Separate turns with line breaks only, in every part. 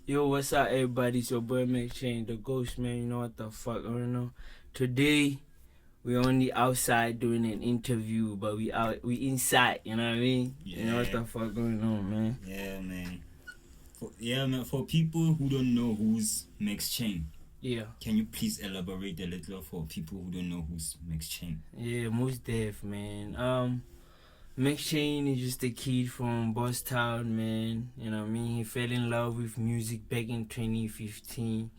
Yo, what's up, everybody? It's your boy Maxchain, the ghost man. You know what the fuck? I don't know. Today we're on the outside doing an interview, but we inside. You know what I mean?
Yeah.
You know what the fuck going on, man?
Yeah, man. For people who don't know who's Maxchain,
Yeah,
can you please elaborate a little for people who don't know who's Maxchain?
yeah, most def, man. Maxchain is just a kid from Boston, man. You know what I mean? He fell in love with music back in 2015.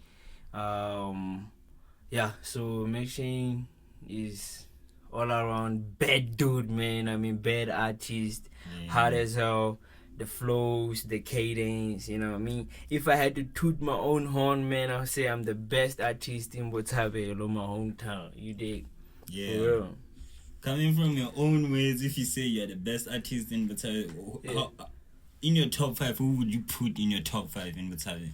Yeah, so Maxchain is all around bad dude, man. I mean, bad artist, hard as hell. The flows, the cadence, you know what I mean? If I had to toot my own horn, man, I'll say I'm the best artist in Botshabelo, my hometown. You dig?
Yeah.
For real.
Coming from your own ways, if you say you're the best artist in Batavi, in your top 5, who would you put in your top 5 in Batavi?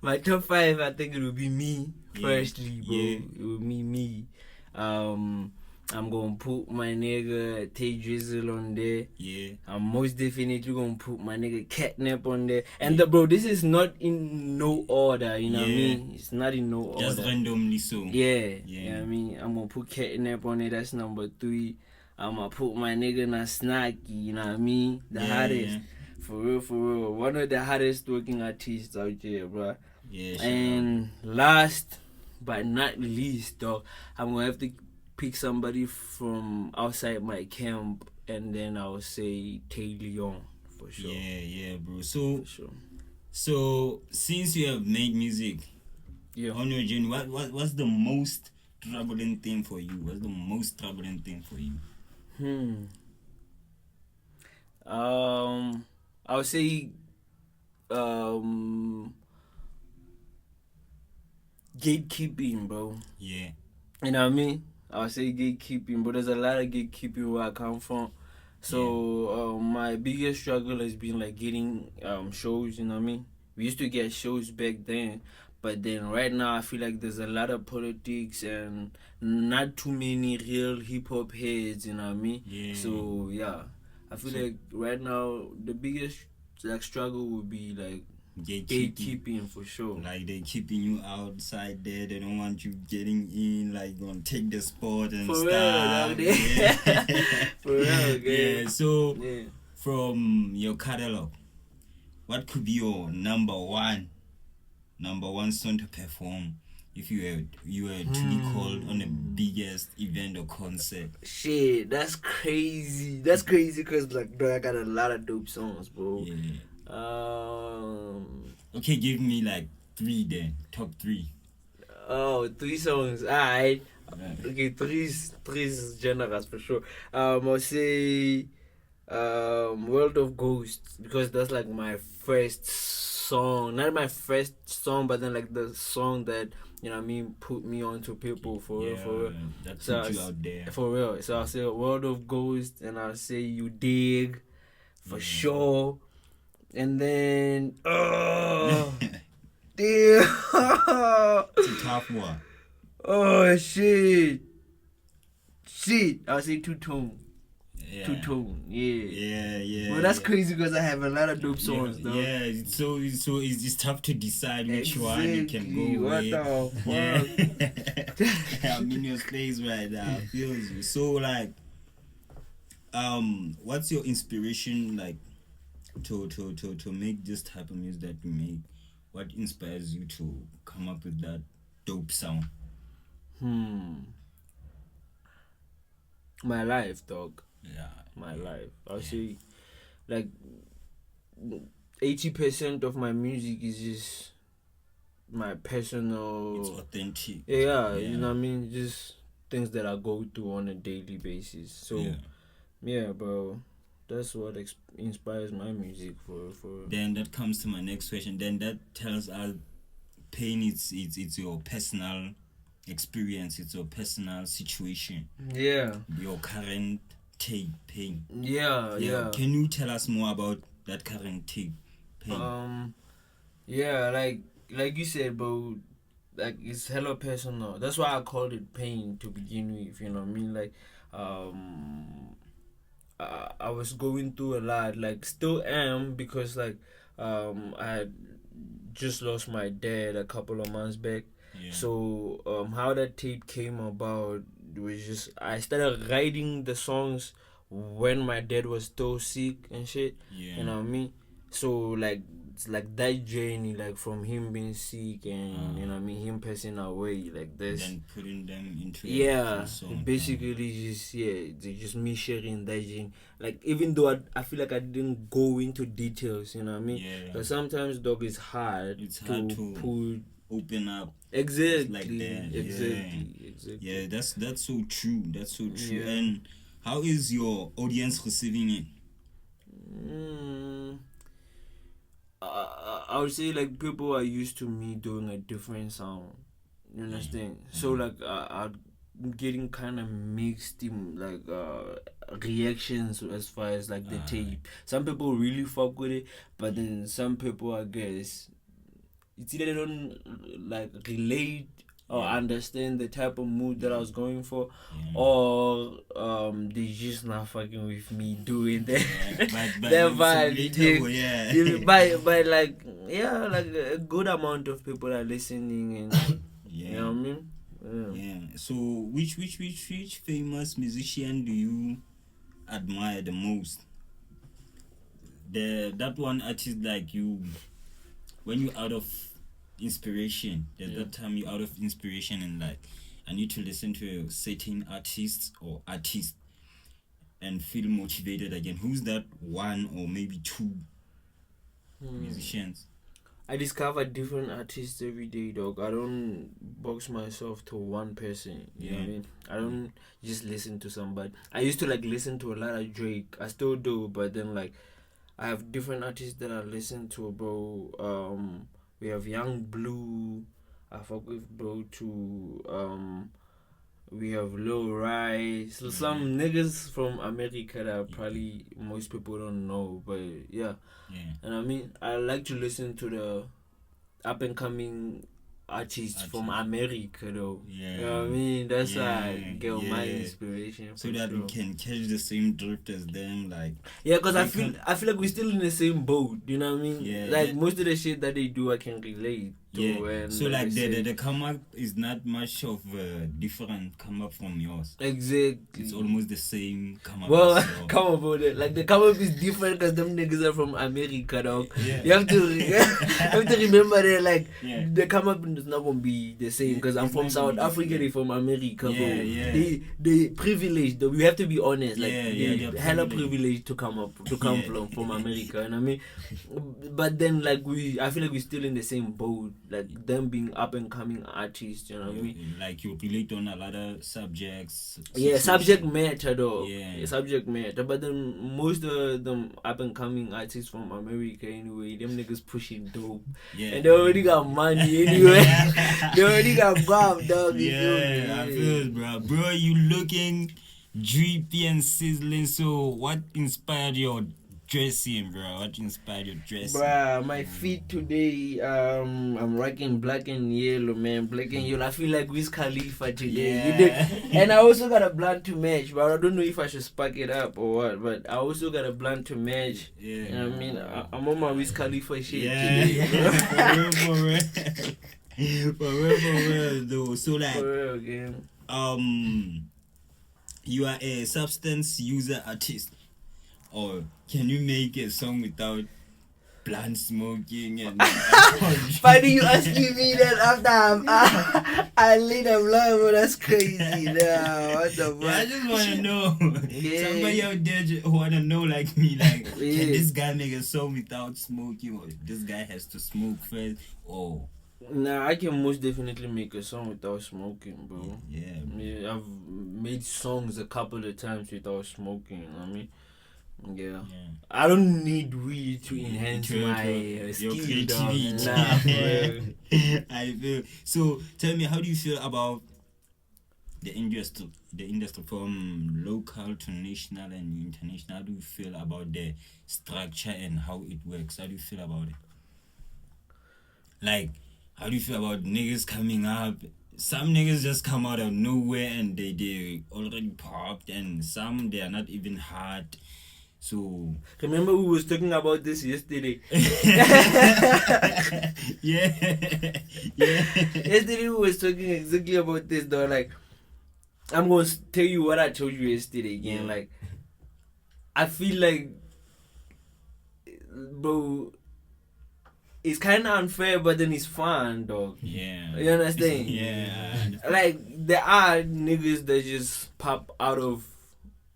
My top 5, I think it would be me, firstly, bro.
Yeah.
It would be me. I'm gonna put my nigga Tay Drizzle on there.
Yeah.
I'm most definitely gonna put my nigga Catnap on there. And bro, this is not in no order, you know what I mean? It's not in no order.
Just randomly so.
Yeah. You know what I mean? I'm gonna put Catnap on there, that's number 3. I'm gonna put my nigga Nasnaki, you know what I mean? The hottest.
Yeah.
For real. One of the hottest working artists out there, bro.
Yeah.
And last but not least, dog, I'm gonna have to pick somebody from outside my camp, and then I'll say Tay Leon for sure.
Yeah, bro. So,
For sure.
so since you have made music,
Yeah.
on your journey, what's the most troubling thing for you? What's the most troubling thing for you?
I would say gatekeeping, bro.
Yeah.
You know what I mean? I would say gatekeeping, but there's a lot of gatekeeping where I come from. So my biggest struggle has been like getting shows, you know what I mean? We used to get shows back then, but then right now I feel like there's a lot of politics and not too many real hip hop heads, you know what I mean?
Yeah.
So yeah, I feel like right now the biggest like struggle would be like gatekeeping for sure.
Like they keeping you outside there. They don't want you getting in. Like gonna take the spot and
For
stuff.
real,
Yeah.
For real,
Yeah. So
yeah.
from your catalog, what could be your number one song to perform if you were to be called on the biggest event or concert?
Shit, that's crazy. That's crazy because like, bro, I got a lot of dope songs, bro.
Yeah.
Um.
Okay, give me like 3 then. Top 3.
Oh, 3 songs. Alright. Okay, three is generous for sure. I'll say World of Ghosts, because that's like my first song. Not my first song, but then like the song that, you know what I mean, put me on to people for real.
That
So
put you out there.
For real. So I'll say World of Ghosts, and I'll say You Dig for sure. And then damn.
It's a tough one.
Oh shit. I'll say Two Tone.
Yeah.
Two Tone. Yeah. Well, that's crazy because I have a lot of dope songs, though.
Yeah, so it's just tough to decide which one you can go
what
with.
The fuck?
Yeah. I'm in your space right now. Feels you. So like, what's your inspiration like to make this type of music that you make? What inspires you to come up with that dope sound?
My life, dog.
Yeah.
My life. I'll say like 80% of my music is just my personal.
It's authentic.
Yeah, you know what I mean? Just things that I go through on a daily basis. So yeah, bro, that's what inspires my music for.
Then that comes to my next question. Then that tells us pain it's your personal experience, it's your personal situation. Yeah. Your current pain.
Yeah.
Can you tell us more about that current pain?
Yeah, like you said, bro, like it's hella personal. That's why I called it pain to begin with, you know what I mean? Like I was going through a lot, like still am, because like I had just lost my dad a couple of months back.
Yeah.
So how that tape came about was just I started writing the songs when my dad was still sick and shit.
Yeah.
You know what I mean? So like it's like that journey, like from him being sick and you know what I mean, him passing away, like this.
Then putting them into
yeah,
song.
basically just me sharing that journey. Like even though I feel like I didn't go into details, you know what I mean?
Yeah.
But sometimes dog it's hard.
It's hard to open up.
Exactly.
Like that.
Exactly.
Yeah, that's so true. That's so true.
Yeah.
And how is your audience receiving it?
I would say like people are used to me doing a different sound. You understand? So like I'm getting kind of mixed reactions as far as like the tape. Some people really fuck with it, but then some people, I guess, it's either they don't like relate or understand the type of mood that I was going for, or they just not fucking with me doing that. That vibe. But like a good amount of people are listening, and you know what I mean.
Yeah. So which famous musician do you admire the most? That one artist like you, when you out of inspiration, there's that time you out of inspiration and like I need to listen to a certain artist and feel motivated again. Who's that one or maybe two musicians?
I discover different artists every day, dog. I don't box myself to one person. You know what I mean? I don't just listen to somebody. I used to like listen to a lot of Drake. I still do, but then like I have different artists that I listen to, bro. We have Young Blue. I fuck with bro too. We have Lil Rice. So some niggas from America that probably most people don't know, but yeah. And I mean, I like to listen to the up and coming artists from America though. You know what I mean? That's why I get my inspiration.
So that we can catch the same drift as them, like.
Yeah, because I feel like we're still in the same boat. You know what I mean? Like most of the shit that they do, I can relate to. And
so like the come up is not much of a different come up from yours.
Exactly.
It's almost the same come up.
Well, come up with it. Like the come up is different because them niggas are from America, dog. You have to remember that like the come up is not gonna be the same because I'm from South Africa, they from America, bro. They privileged though. We have to be honest. Like they hella privileged to come from America, and I mean, but then like I feel like we're still in the same boat. Like them being up and coming artists, you know what I mean?
Like you relate on a lot of subjects.
Yeah, subject matter though. Yeah, subject matter. But then most of them up and coming artists from America anyway, them niggas pushing dope. And they already got money anyway. They already got guap, dog.
I feel it, bro. Bro, you looking drippy and sizzling. So what inspired your dressing, bro? What inspired your dressing?
Bruh, my feet today, I'm rocking black and yellow, man. Black and yellow. I feel like Wiz Khalifa today. And I also got a blunt to match, but I don't know if I should spark it up or what. But I also got a blunt to match. You know what I mean? I'm on my Wiz Khalifa shit today.
For real, though. So like,
for real, again.
You are a substance user artist. Or can you make a song without blunt smoking and
Funny you asking me that after I lit a blunt, but that's crazy. Nah, what the fuck?
I just want to know. Somebody out there want to know like me, like, can this guy make a song without smoking, or this guy has to smoke first, or...
Nah, I can most definitely make a song without smoking, bro.
Yeah,
I've made songs a couple of times without smoking, you know what I mean? Yeah. I don't need weed to enhance my skill, creativity.
I feel. So tell me, how do you feel about the industry from local to national and international? How do you feel about the structure and how it works? How do you feel about it? Like, how do you feel about niggas coming up? Some niggas just come out of nowhere and they already popped, and some they are not even hard. So
remember we was talking about this yesterday.
yeah.
Yesterday we was talking exactly about this though. Like, I'm gonna tell you what I told you yesterday again. Like, I feel like, bro, it's kind of unfair, but then it's fun, dog.
Yeah.
You understand?
Yeah.
Like, there are niggas that just pop out of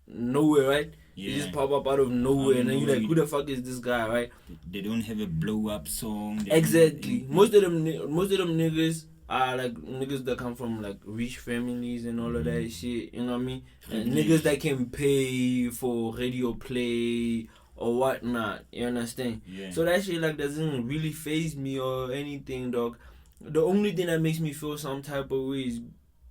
nowhere, right?
Yeah.
They just pop up out of nowhere, and then you're like, who the fuck is this guy, right?
They don't have a blow up song.
Exactly. Most of them niggas are like niggas that come from like rich families and all of that shit. You know what I mean? And niggas that can pay for radio play or whatnot. You understand?
Yeah.
So that shit like doesn't really faze me or anything, dog. The only thing that makes me feel some type of way is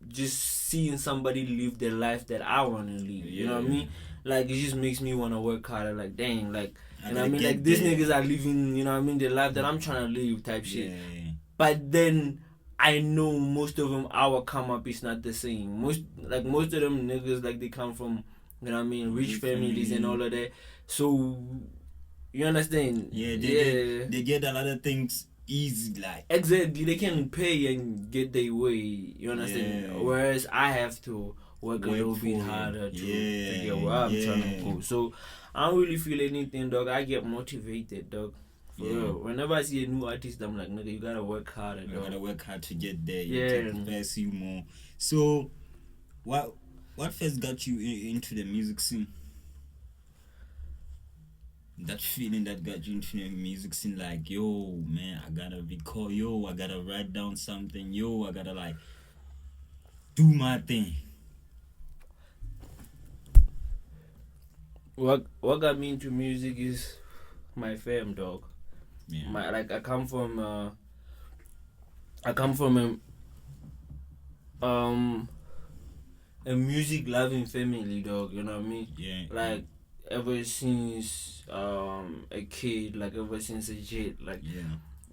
just seeing somebody live the life that I want to live. You know what I mean? Like, it just makes me want to work harder. Like, dang, like, you know what I mean? Like, these niggas are living, you know what I mean, the life that I'm trying to live type shit.
Yeah.
But then I know most of them, our come up is not the same. Most of them niggas, like, they come from, you know what I mean, rich families and all of that. So, you understand?
Yeah, they get a lot of things easy, like.
Exactly, they can pay and get their way, you understand?
Yeah.
Whereas I have to work a little bit harder to get where I'm trying to go. So I don't really feel anything, dog. I get motivated, dog. For real. Whenever I see a new artist, I'm like, nigga, you gotta work harder, dog.
You gotta work hard to get there.
Yeah.
To press you more. So, what first got you into the music scene? That feeling that got you into the music scene, like, yo, man, I gotta record, yo, I gotta write down something, yo, I gotta like do my thing.
What got me into music is my fam, dog.
Yeah.
I come from a music loving family, dog. You know what I mean?
Yeah.
Like, ever since a kid, like ever since a kid, like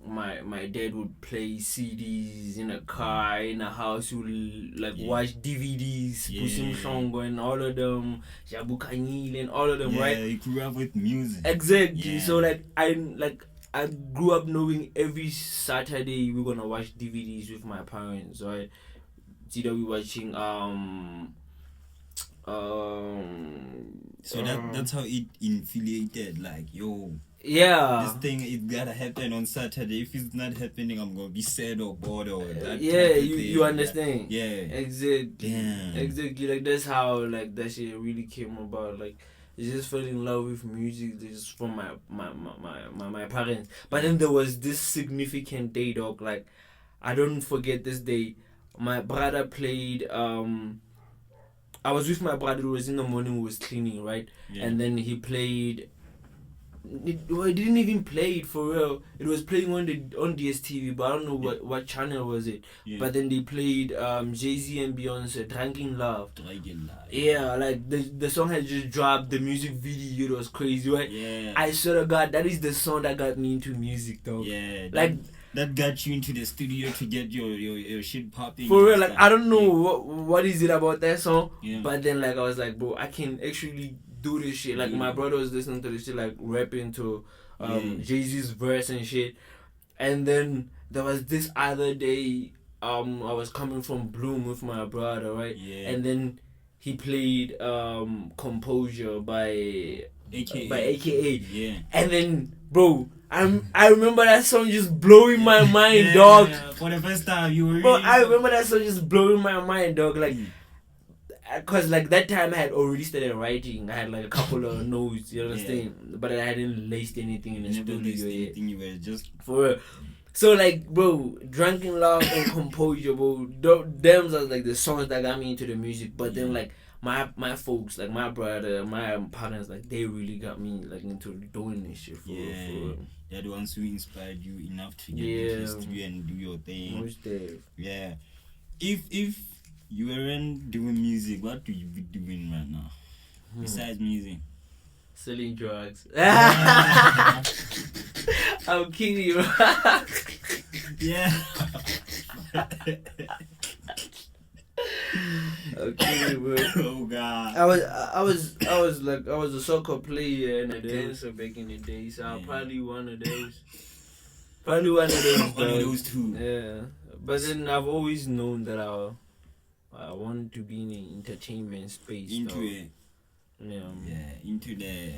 my dad would play CDs in a car, in a house. We would like watch DVDs, Pusim Songo and all of them, Jabu Kanyil and all of them, right?
Yeah, you grew up with music.
Exactly. Yeah. So I grew up knowing every Saturday we're gonna watch DVDs with my parents, right? It's either we watching
so that's how it infiliated, like, yo, this thing, it gotta happen on Saturday. If it's not happening, I'm gonna be sad or bored or that.
You understand?
Yeah.
Exactly.
Damn.
Exactly. Like, that's how like that shit really came about. Like, I just fell in love with music just from my parents. But then there was this significant day, dog. Like, I don't forget this day. My brother played I was with my brother. It was in the morning. We was cleaning, right? Yeah. And then he played. He didn't even play it for real. It was playing on DSTV, but I don't know what channel was it. Yeah. But then they played Jay-Z and Beyonce, Drunken Love. Yeah, like the song had just dropped. The music video, it was crazy, right?
Yeah.
I swear to God, that is the song that got me into music, though.
Yeah. That got you into the studio to get your shit popping.
For real, like, I don't know what is it about that song, but then like I was like, bro, I can actually do this shit. Like, my brother was listening to this shit, like rapping to Jay-Z's verse and shit. And then there was this other day, I was coming from Bloom with my brother, right? Yeah. And then he played Composure by AKA.
Yeah.
And then, bro, I remember that song just blowing my mind, dog.
For the first time, you were.
Bro, I remember that song just blowing my mind, dog. Like, cause like that time I had already started writing. I had like a couple of notes, you understand? But I hadn't laced anything in the studio yet.
You were just
for real. So like, bro, Drunken Love and Composure, bro, them are like the songs that got me into the music. But then like my folks, like my brother, my parents, like they really got me like into doing this shit for real.
They're the ones who inspired you enough to get into the studio and do your thing.
Most day.
Yeah. If you weren't doing music, what do you be doing right now? Besides music?
Selling drugs. I'm kidding you.
Yeah.
Okay, bro.
Oh God.
I was a soccer player and a dancer back in the day, so I'm probably one of those. Probably one of those.
One of those two.
Yeah, but then I've always known that I wanted to be in the entertainment space.
Into the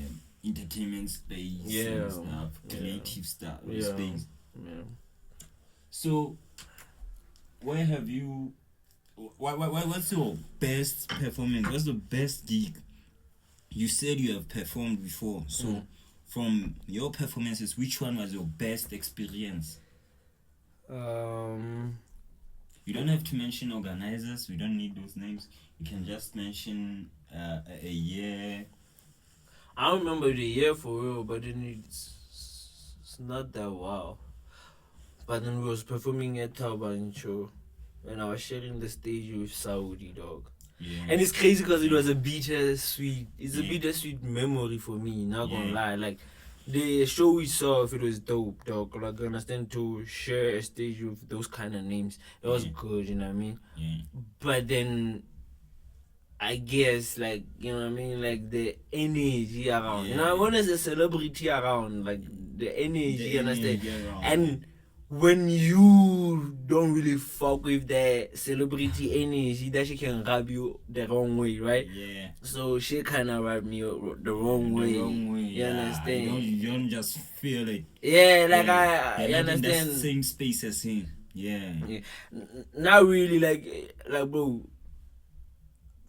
entertainment space. And stuff, creative stuff. Space.
Yeah.
So, where have you? What's your best performance? What's the best gig? You said you have performed before, so from your performances, which one was your best experience? You don't have to mention organizers. We don't need those names. You can just mention a year.
I don't remember the year for real, but then it's not that wow. But then we was performing at Taban show, and I was sharing the stage with Saudi, dog.
Yeah.
And it's crazy because it was a bittersweet. It's a bittersweet memory for me. Not gonna lie, like the show we saw, if it was dope, dog. Like understand, to share a stage with those kind of names, it was good. You know what I mean?
Yeah.
But then, I guess, like, you know what I mean, like the energy around. You know, when there's a celebrity around, like the energy, you understand? And when you don't really fuck with the celebrity energy, that she can rub you the wrong way, right?
Yeah.
So she kind of rubbed me the wrong way. You understand?
You don't just feel it.
Yeah, like I understand.
In the same space as him. Yeah.
Not really, like bro.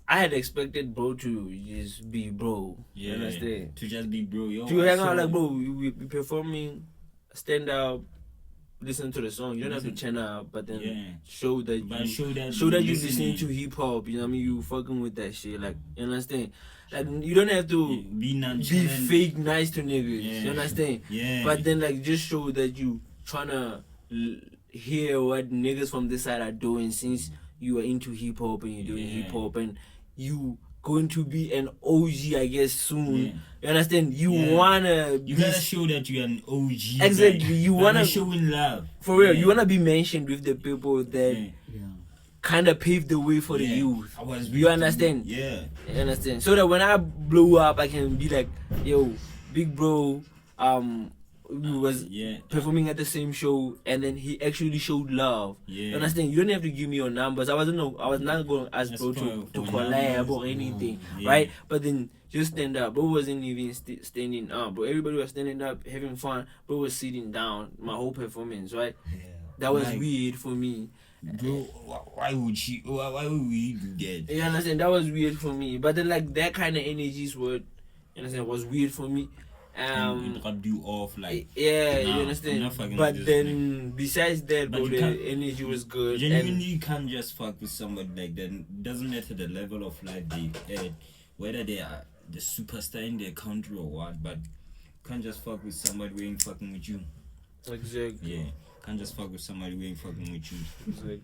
I had expected bro to just be bro.
Yeah.
You understand?
To just be bro. Yo,
to hang out like bro, we performing, stand up, listen to the song. You don't have to channel out, but then show that you listening to hip hop. You know what I mean? You fucking with that shit. Like, you understand? Like, you don't have to be fake nice to niggas. You understand?
Yeah.
But then like just show that you tryna hear what niggas from this side are doing, since you are into hip hop and you're doing hip hop, and you going to be an OG, I guess, soon. You understand? You
gotta show that you're an OG.
Exactly. You wanna
showing love.
For real. You wanna be mentioned with the people that kind of paved the way for the youth. You understand?
Yeah.
You understand? So that when I blow up, I can be like, yo, big bro, we was performing at the same show, and then he actually showed love. You understand? You don't have to give me your numbers. I was not going to ask bro to collab or anything, right? But then just stand up. Bro wasn't even standing up, bro. Everybody was standing up, having fun. Bro was sitting down. My whole performance, right? That was weird for me.
Bro, why would we do that?
You understand? That was weird for me. But then like that kind of energies was weird for me.
It rubbed you off, like,
you understand. But then besides that, bro, the energy was good.
You can't just fuck with somebody like that. It doesn't matter the level of life they at, whether they are the superstar in their country or what. But you can't just fuck with somebody who ain't fucking with you.
Exactly.
Yeah, can't just fuck with somebody who ain't fucking with you.
Exactly.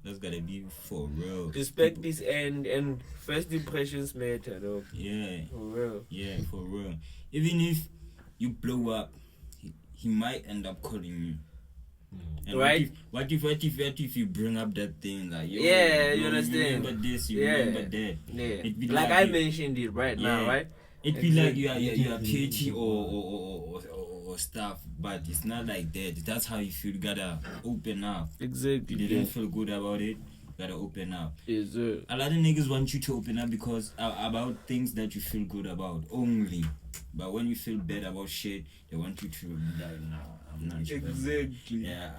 That's gotta be for real.
Respect this and first impressions matter, though.
Yeah.
For real.
Yeah, for real. Even if you blow up, he might end up calling you. And
right?
What if you bring up that thing, like, yo,
you understand?
You remember this, you remember that.
Yeah. It'd be like I mentioned it right now, right?
It'd be like you are petty or stuff, but it's not like that. That's how you feel. You gotta open up.
Exactly.
You didn't feel good about it. You gotta open up.
Yes, sir.
A lot of niggas want you to open up because about things that you feel good about only. But when you feel bad about shit, they want you to be like, nah, I'm not sure.
Exactly.
Yeah.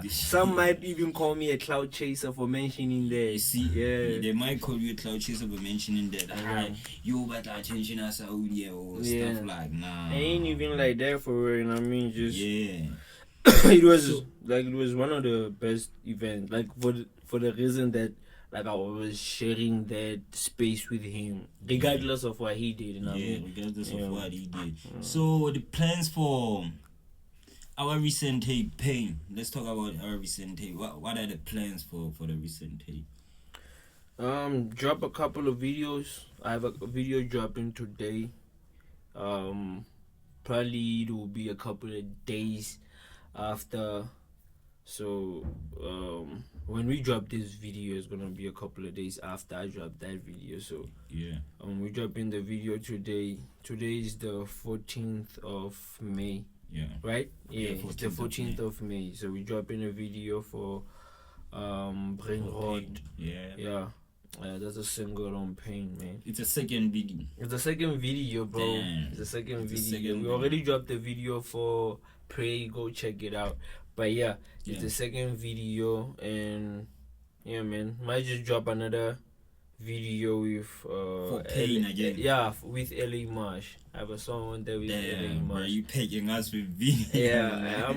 Some might even call me a cloud chaser for mentioning that.
You see, they might call you a cloud chaser for mentioning that. You but attention as Saudi or stuff like, nah.
I ain't even like that for real. You know what I mean? Just
it
was one of the best events. Like for the reason that like I was sharing that space with him, regardless of what he did. You know what I mean?
Regardless of what he did. So the plans for our recent tape, Pain. Let's talk about our recent tape. What are the plans for the recent tape?
Drop a couple of videos. I have a video dropping today. Probably it will be a couple of days after So when we drop this video, it's gonna be a couple of days after I drop that video. So
yeah,
we're dropping the video today. Today is the 14th of May.
Yeah.
Right? Yeah, it's the 14th of May. So we're dropping a video for Bring Rod.
Yeah.
That's a single on Pain, man.
It's a second video.
It's the second video, bro.
Damn.
It's the second
It's a
video.
second
We already dropped the video for Pray. Go check it out. But yeah, it's the second video, and yeah, man, might just drop another video with
for Pain again.
Yeah, with LA Marsh. I have a song on there with LA Marsh.
Bro, you pegging us with video?
Yeah,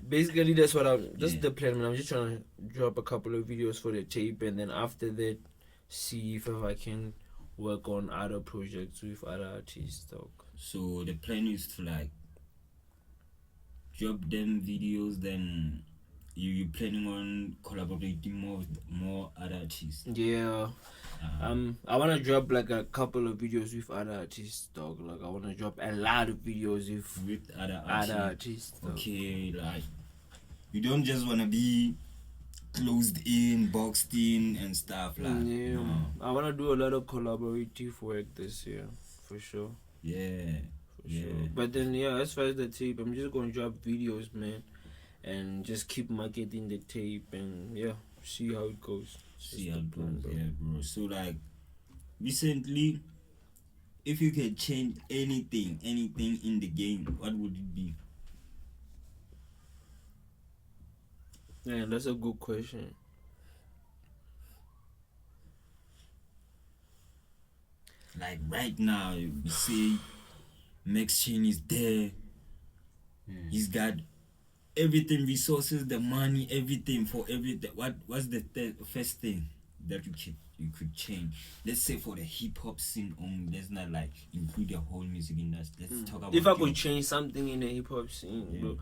basically that's what that's the plan, man. I'm just trying to drop a couple of videos for the tape, and then after that, see if I can work on other projects with other artists.
So the plan is to like drop them videos, then you planning on collaborating more other artists?
Yeah. I wanna drop like a couple of videos with other artists, dog. Like I wanna drop a lot of videos with
other
artists.
Okay, like you don't just wanna be closed in, boxed in, and stuff like.
Yeah, I wanna do a lot of collaborative work this year, for sure.
Yeah.
Sure. But then as far as the tape, I'm just gonna drop videos, man, and just keep marketing the tape, and see how it goes.
See how it goes, bro. So like, recently, if you could change anything in the game, what would it be?
Yeah, that's a good question.
Like right now, you see, Maxchain is there. He's got everything, resources, the money, everything for everything. What's the first thing that you could change? Let's say for the hip hop scene only. Let's not like include the whole music industry. Let's talk about.
If I could change something in the hip hop scene, bro.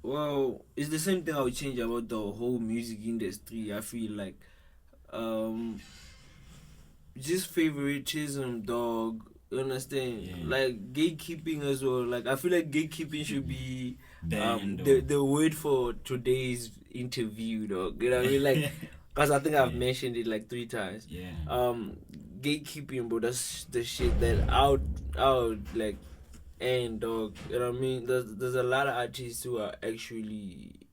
Well, it's the same thing I would change about the whole music industry. I feel like, just favoritism, dog. You understand?
Yeah.
Like gatekeeping as well. Like I feel like gatekeeping should be the word for today's interview, dog. You know what I mean? Like, because I think I've mentioned it like 3 times.
Yeah.
Gatekeeping, bro. That's the shit that I would like end, dog. You know what I mean? There's a lot of artists who are actually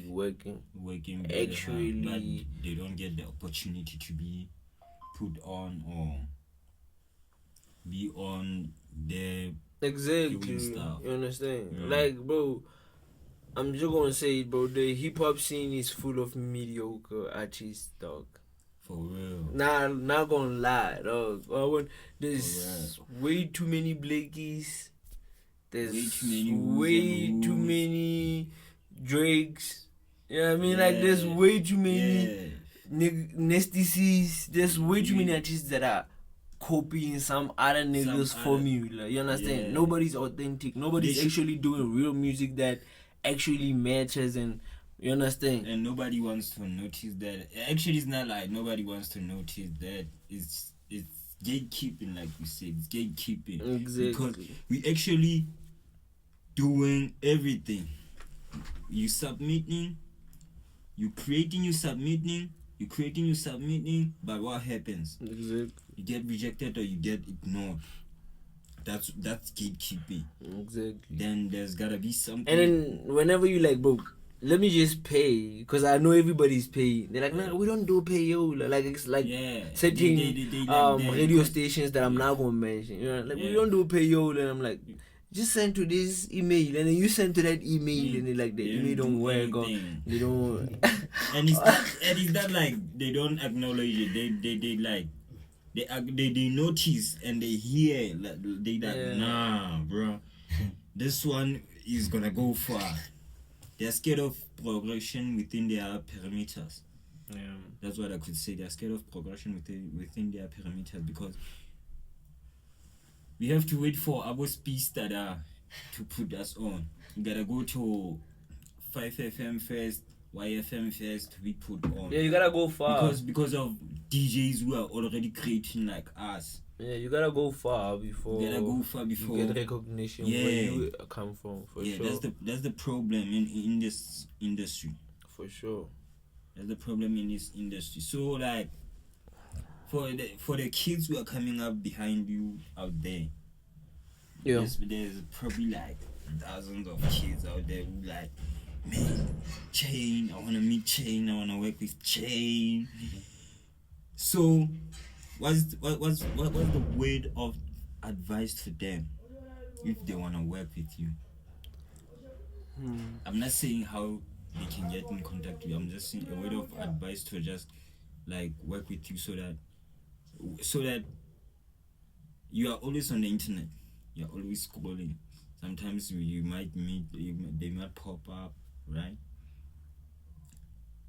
working,
actually, hard, but they don't get the opportunity to be put on or be on their
exactly
stuff.
You understand? Like, bro, I'm just gonna say it, bro. The hip hop scene is full of mediocre artists, dog.
For real.
Not gonna lie, dog. There's way too many Blakies. There's way too many Drakes. You know what I mean? Like, there's way too many Nasty C's. There's way too many artists that are copying some other niggas' formula. You understand? Nobody's authentic. Nobody's actually doing real music that actually matches, and you understand?
And nobody wants to notice that. Actually, it's not like nobody wants to notice that. It's gatekeeping, like you said. It's gatekeeping.
Exactly.
Because we actually doing everything. You submitting, you creating, you submitting, but what happens?
Exactly.
You get rejected or you get ignored. That's gatekeeping.
Exactly.
Then there's gotta be something.
And then whenever you like, bro, let me just pay, because I know everybody's paying. They're like, no, we don't do payola. Like, it's like setting radio stations that I'm not gonna mention. You know, like we don't do payola. And I'm like, just send to this email, and then you send to that email, and then like the email don't work, or they don't.
and it's not like they don't acknowledge it. They like. They notice and they hear, like they like, nah, bro, this one is gonna go far. They're scared of progression within their parameters. That's what I could say. They're scared of progression within their parameters, because we have to wait for our speeds to put us on. You gotta go to 5FM first, YFM fairs to be put on.
Yeah, you gotta go far.
Because of DJs who are already creating like us.
Yeah, you gotta go far before. You get recognition where you come from. For sure.
That's the problem in this industry.
For sure.
That's the problem in this industry. So like, for the kids who are coming up behind you out there, there's probably like thousands of kids out there who like, man, Chain, I wanna meet Chain, I wanna work with Chain. So what's the word of advice for them if they wanna work with you? I'm not saying how they can get in contact with you. I'm just saying a word of advice to just like work with you so that you are always on the internet. You're always scrolling. Sometimes you might meet, they might pop up, right?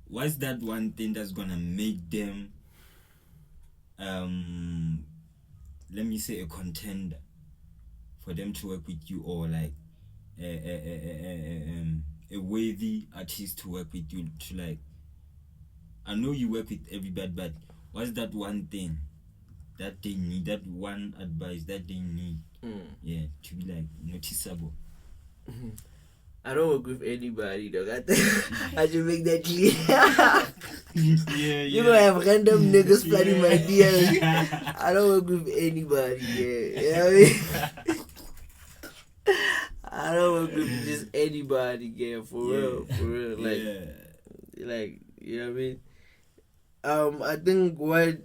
What's that one thing that's gonna make them, let me say, a contender for them to work with you, or like a worthy artist to work with you? To like, I know you work with everybody, but what's that one thing that they need, that one advice that they need, to be like noticeable?
I don't work with anybody, dog. I should make that clear. You gonna have random niggas flooding my DMs. I don't work with anybody, You know what I mean? I don't work with just anybody, for real. Like, you know what I mean? I think what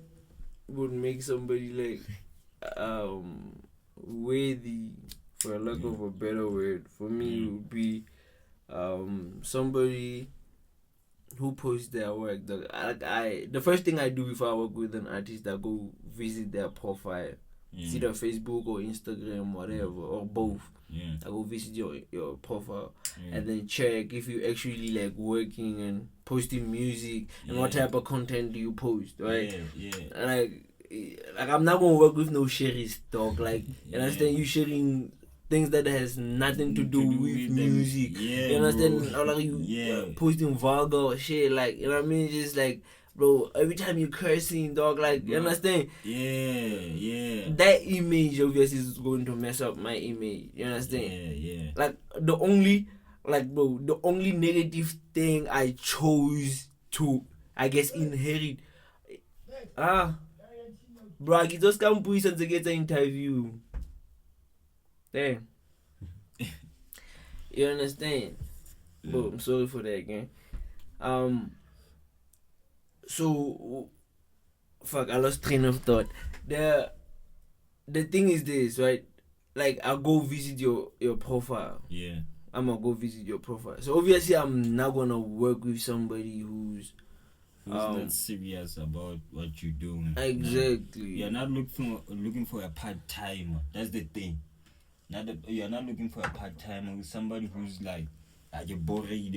would make somebody like worthy, for lack of a better word, for me would be somebody who posts their work. The first thing I do before I work with an artist, I go visit their profile. It's either Facebook or Instagram, whatever, or both. I go visit your profile and then check if you actually like working and posting music and what type of content do you post, right? And like I'm not gonna work with no sherries, dog. Like, you understand? You sharing things that has nothing to do with music. You understand? Or like you posting vulgar shit, like, you know what I mean? Just like, bro, every time you cursing, dog, like, you understand? That image obviously is going to mess up my image. You understand? Like the only negative thing I chose to, I guess, inherit. Bro, I just can't put you to get an interview. Damn. You understand? Bro, I'm sorry for that again. So, fuck, I lost train of thought. The thing is this, right? Like, I'll go visit your profile. I'm gonna go visit your profile. So obviously, I'm not gonna work with somebody who's
not serious about what you're doing.
Exactly.
You're not looking for a part-timer. That's the thing. You're not looking for a part-timer with somebody who's like, you're boring.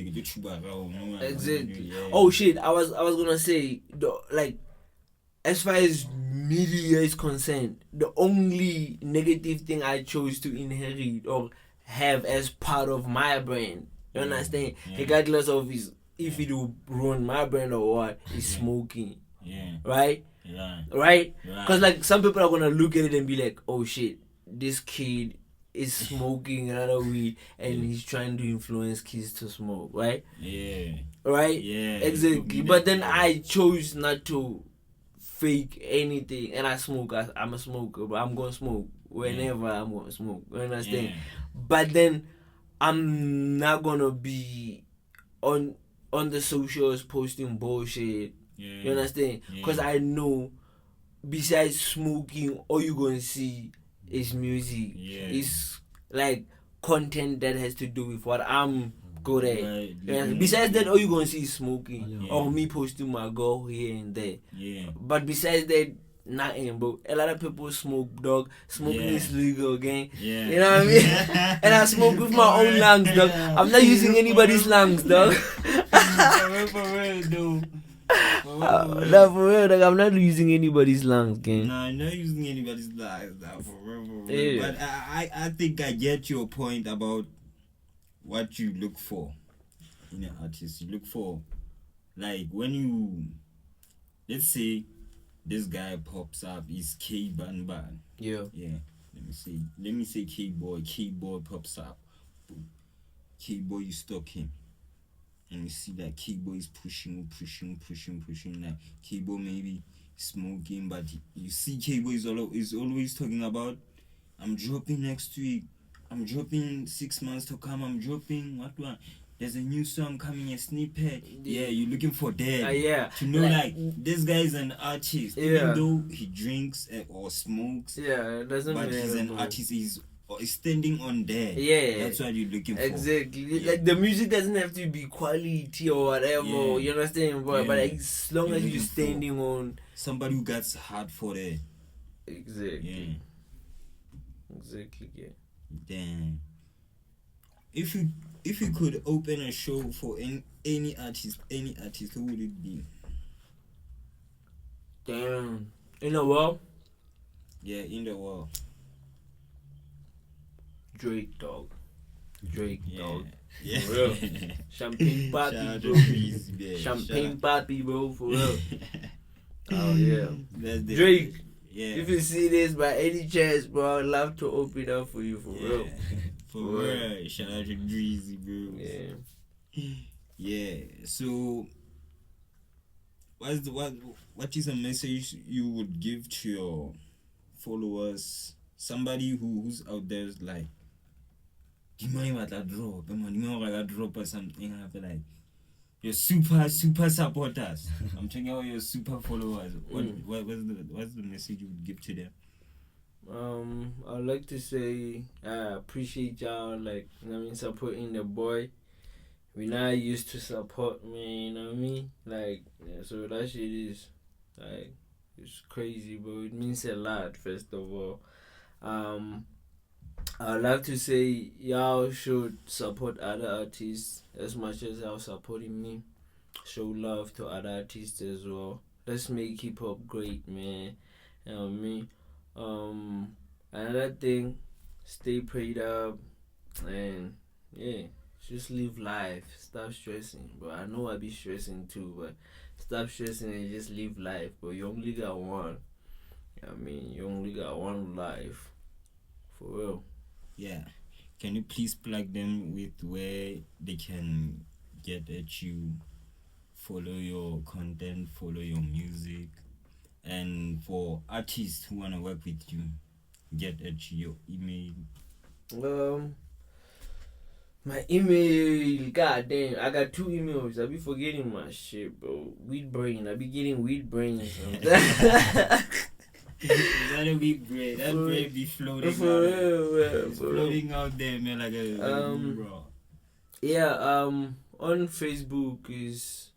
Exactly. Oh shit! I was gonna say, like, as far as media is concerned, the only negative thing I chose to inherit or have as part of my brand, you understand? Regardless of if it will ruin my brand or what, is smoking. Right? Right? Because like some people are gonna look at it and be like, oh shit, this kid is smoking another weed and he's trying to influence kids to smoke, right? Right? Exactly. But then I chose not to fake anything, and I smoke. I'm a smoker, but I'm gonna smoke whenever I'm gonna smoke. You understand? But then I'm not gonna be on the socials posting bullshit. You understand? Because I know besides smoking, all you gonna see is music. It's like content that has to do with what I'm good at. Besides that, all you gonna see is smoking or me posting my girl here and there. But besides that, nothing, bro. A lot of people smoke, dog. Smoking is legal again. You know what I mean? And I smoke with my own lungs, dog. I'm not using anybody's lungs, dog.
For real, dude.
No, for real, like, I'm not using anybody's lungs, gang.
No, I'm not using anybody's lungs, for real. But I think I get your point about what you look for. in an artist. You look for, like, when you, let's say this guy pops up, he's K Ban.
Yeah.
Let me say K Boy pops up. K Boy, you stalk him. And you see that K Boy is pushing. Like K Boy maybe smoking, but you see K Boy is always talking about, I'm dropping next week. I'm dropping 6 months to come. I'm dropping what one. There's a new song coming, a snippet. Yeah, you're looking for that.
Yeah.
To know, like, this guy is an artist. Even though he drinks or smokes.
Yeah, it doesn't matter.
But he's an artist. He's standing on there.
Yeah.
That's what you're looking for.
Exactly. Yeah. Like, the music doesn't have to be quality or whatever. Yeah. You understand? But as long as you're standing on.
Somebody who gets hard for that.
Exactly. Exactly, yeah.
Damn. If you could open a show for any artist, who would it be?
Damn. In the world?
Yeah, in the world.
Drake, dog.
Yeah.
For real. Champagne party, bro. Champagne party, bro. For real. Oh, yeah. Drake. Yeah. If you see this by any chance, bro, I'd love to open up for you, for real.
For real. Shout out to Dreezy, bro.
Yeah.
Yeah. So, what is a message you would give to your followers? Somebody who's out there is like, do you mind what I drop? Do you mind what I drop or something? I feel like your super supporters. I'm talking about your super followers. What's the message you would give to them?
I'd like to say I appreciate y'all, like, you know what I mean, supporting the boy. We not used to support me, you know what I mean? Like, yeah, so that shit is, like, it's crazy, bro. It means a lot, first of all. I'd like to say y'all should support other artists as much as y'all supporting me. Show love to other artists as well. Let's make hip hop great, man. You know what I mean? Another thing, stay prayed up and just live life. Stop stressing. But I know I be stressing too, but stop stressing and just live life. But you only got one. I mean, you only got one life. For real.
Yeah. Can you please plug them with where they can get at you, follow your content, follow your music, and for artists who want to work with you, get at your email?
My email, goddamn, I got 2 emails. I be forgetting my shit, bro. Weed brain. I be getting weed brain.
That'll be great. That brain be floating floating out there, man, like a bro.
Yeah, on Facebook is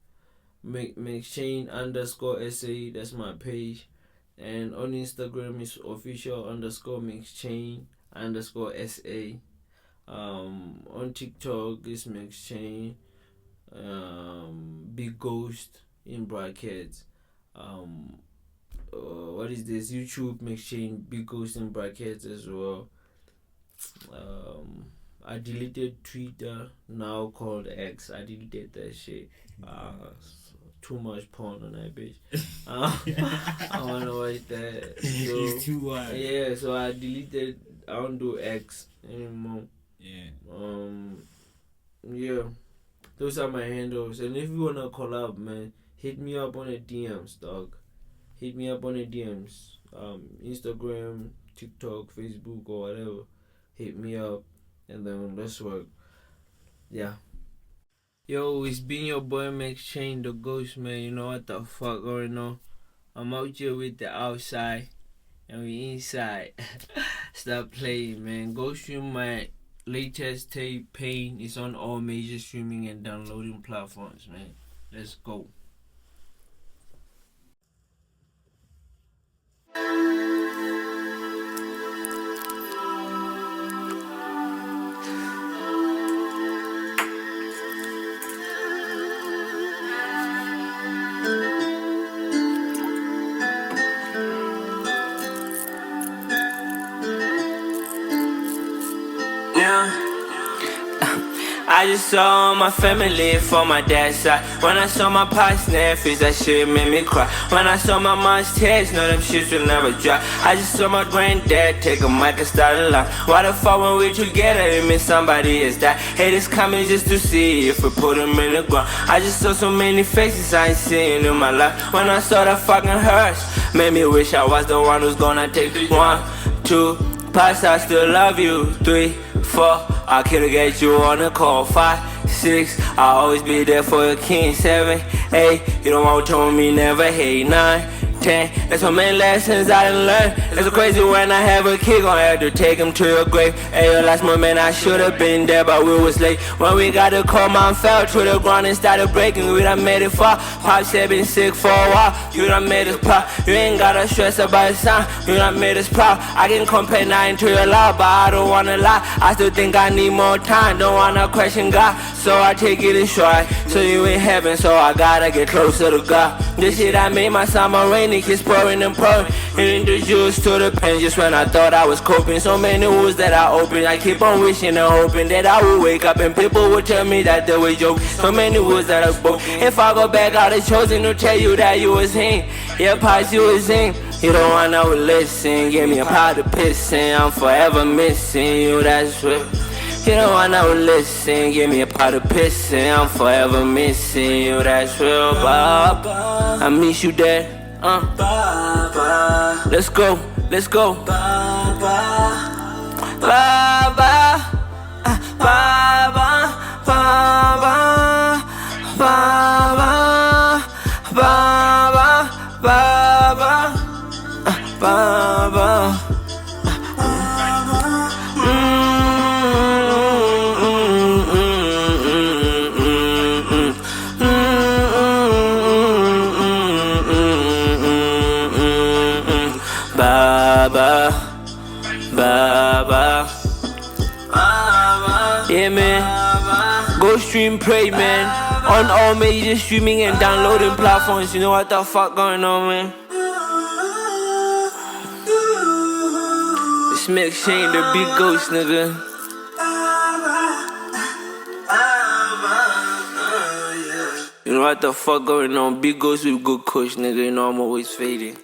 Maxchain _SA. That's my page. And on Instagram is official _Maxchain _SA. On TikTok is Maxchain, Big Ghost in brackets. What is this? YouTube Maxchain, Big Ghost in brackets as well. I deleted Twitter, now called X. I deleted that shit. Too much porn on that bitch. I wanna watch that. So,
it's too wild.
Yeah, so I deleted. I don't do X anymore.
Yeah.
Yeah. Those are my handles. And if you wanna collab, man, hit me up on the DMs, dog. Hit me up on the DMs. Instagram, TikTok, Facebook, or whatever. Hit me up, and then let's work. Yeah. Yo, it's been your boy Maxchain, the Ghost, man. You know what the fuck going on? I'm out here with the outside, and we inside. Stop playing, man. Go stream my latest tape, Pain. It's on all major streaming and downloading platforms, man. Let's go. I just saw my family from my dad's side. When I saw my pops nephews, that shit made me cry. When I saw my mom's tears, no, them shits will never dry. I just saw my granddad take a mic and start a line. Why the fuck when we together, it means somebody is that. Haters coming just to see if we put them in the ground. I just saw so many faces I ain't seen in my life. When I saw that fucking hearse, made me wish I was the one who's gonna take the 1, 2, Pops, I still love you. 3, 4, I could've get you on the call. 5, 6, I'll always be there for your king. 7, 8, you don't want to tell me never hate. 9, 10, that's so many lessons I done learned. It's so crazy when I have a kid, gonna have to take him to your grave. Hey, your last moment I should've been there, but we was late. When we got the call, mom fell to the ground and started breaking. We done made it far. Pop said been sick for a while. You done made us proud. You ain't gotta stress about the sound. You done made us proud. I can compare nothing to your love, but I don't wanna lie. I still think I need more time. Don't wanna question God, so I take it in stride. So you in heaven, so I gotta get closer to God. This shit I made my summer rainy. Keeps pouring and pouring, and the juice to the pen. Just when I thought I was coping, so many wounds that I opened. I keep on wishing and hoping that I would wake up and people would tell me that they were joking. So many words that I spoke. If I go back, I'd have chosen to tell you that you was him. Yeah, Pops, you was him. You don't wanna listen. Give me a pot of pissing. I'm forever missing you. That's real. You don't wanna listen, give me a pot of pissing. I'm forever missing you, that's real, Baba. I miss you, Dad. Let's go, let's go. Baba, Baba, Baba, Baba, Baba, Baba, Baba. Baba, Baba, yeah, man. Go stream, pray, man. On all major streaming and downloading platforms. You know what the fuck going on, man? It's Maxchain, the big ghost, nigga. You know what the fuck going on? Big ghost with good kush, nigga. You know I'm always fading.